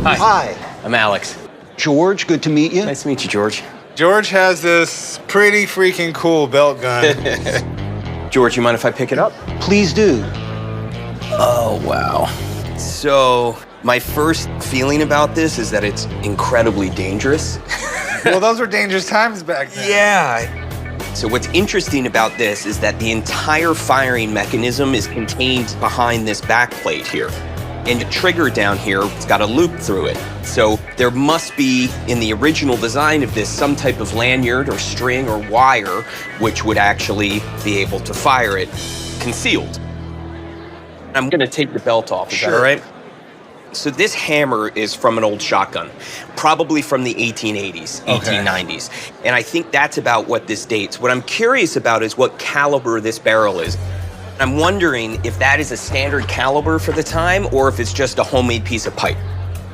Hi. Hi. I'm Alex. George, good to meet you. Nice to meet you, George. George has this pretty freaking cool belt gun. George, you mind if I pick it up? Please do. Oh, wow. So, my first feeling about this is that it's incredibly dangerous. Well, those were dangerous times back then. Yeah. So what's interesting about this is that the entire firing mechanism is contained behind this back plate here. And the trigger down here, it's got a loop through it. So there must be, in the original design of this, some type of lanyard or string or wire which would actually be able to fire it concealed. I'm gonna take the belt off, is that all right? So this hammer is from an old shotgun, probably from the 1880s, 1890s. And I think that's about what this dates. What I'm curious about is what caliber this barrel is. I'm wondering if that is a standard caliber for the time or if it's just a homemade piece of pipe.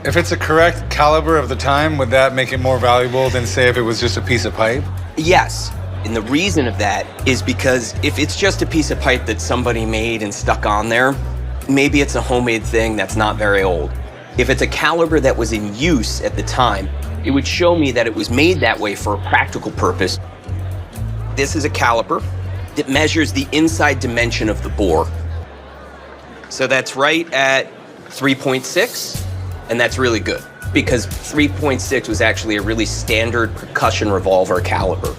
If it's a correct caliber of the time, would that make it more valuable than, say, if it was just a piece of pipe? Yes. And the reason of that is because if it's just a piece of pipe that somebody made and stuck on there, maybe it's a homemade thing that's not very old. If it's a caliber that was in use at the time, it would show me that it was made that way for a practical purpose. This is a caliper that measures the inside dimension of the bore. So that's right at 3.6, and that's really good because 3.6 was actually a really standard percussion revolver caliber.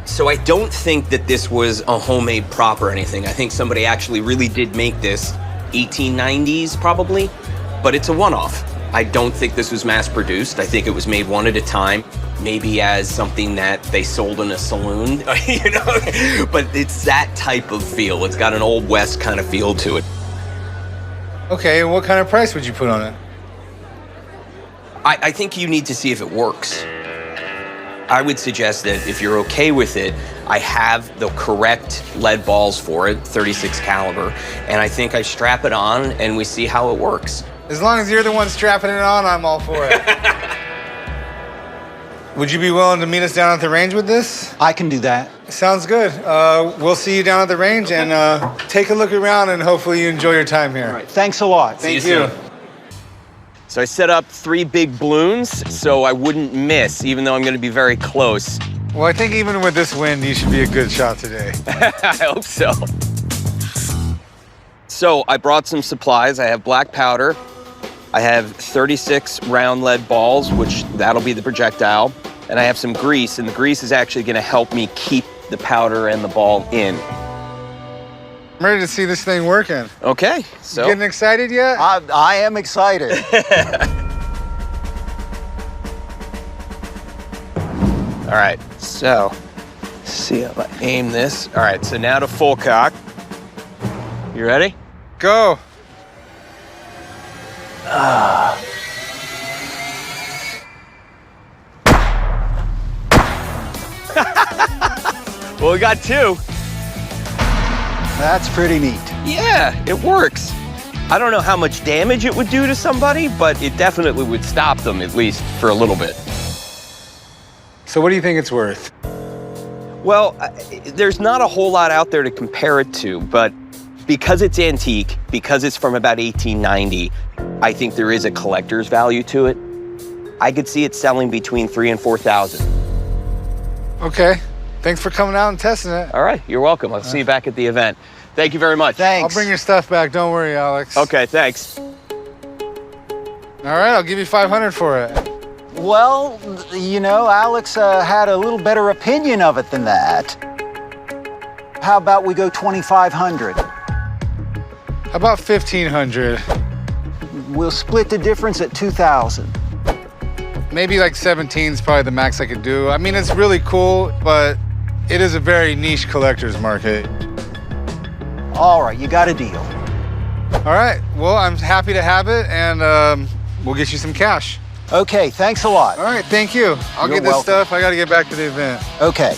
So I don't think that this was a homemade prop or anything. I think somebody actually really did make this 1890s probably, but it's a one-off. I don't think this was mass-produced. I think it was made one at a time, maybe as something that they sold in a saloon, you know? But it's that type of feel. It's got an Old West kind of feel to it. Okay, and what kind of price would you put on it? I think you need to see if it works. I would suggest that if you're okay with it, I have the correct lead balls for it, 36 caliber, and I think I strap it on and we see how it works. As long as you're the one strapping it on, I'm all for it. Would you be willing to meet us down at the range with this? I can do that. Sounds good. We'll see you down at the range and take a look around and hopefully you enjoy your time here. All right, thanks a lot. Thank you. So I set up 3 big balloons so I wouldn't miss, even though I'm gonna be very close. Well, I think even with this wind, you should be a good shot today. I hope so. So I brought some supplies. I have black powder. I have 36 round lead balls, which that'll be the projectile. And I have some grease, and the grease is actually gonna help me keep the powder and the ball in. I'm ready to see this thing working. Okay, so. You getting excited yet? I am excited. All right, so see if I aim this. All right, so now to full cock. You ready? Go. Well, we got 2. That's pretty neat. Yeah, it works. I don't know how much damage it would do to somebody, but it definitely would stop them, at least for a little bit. So what do you think it's worth? Well, there's not a whole lot out there to compare it to, but because it's antique, because it's from about 1890, I think there is a collector's value to it. I could see it selling between $3,000 and $4,000. Okay. Thanks for coming out and testing it. All right, you're welcome. I'll see you back at the event. Thank you very much. Thanks. I'll bring your stuff back. Don't worry, Alex. Okay, thanks. All right, I'll give you 500 for it. Well, you know, Alex had a little better opinion of it than that. How about we go 2,500? How about 1,500? We'll split the difference at 2,000. Maybe like 17 is probably the max I could do. I mean, it's really cool, but it is a very niche collector's market. All right, you got a deal. All right, well, I'm happy to have it, and we'll get you some cash. Okay, thanks a lot. All right, thank you. I'll You're get this welcome. stuff. I got to get back to the event. Okay.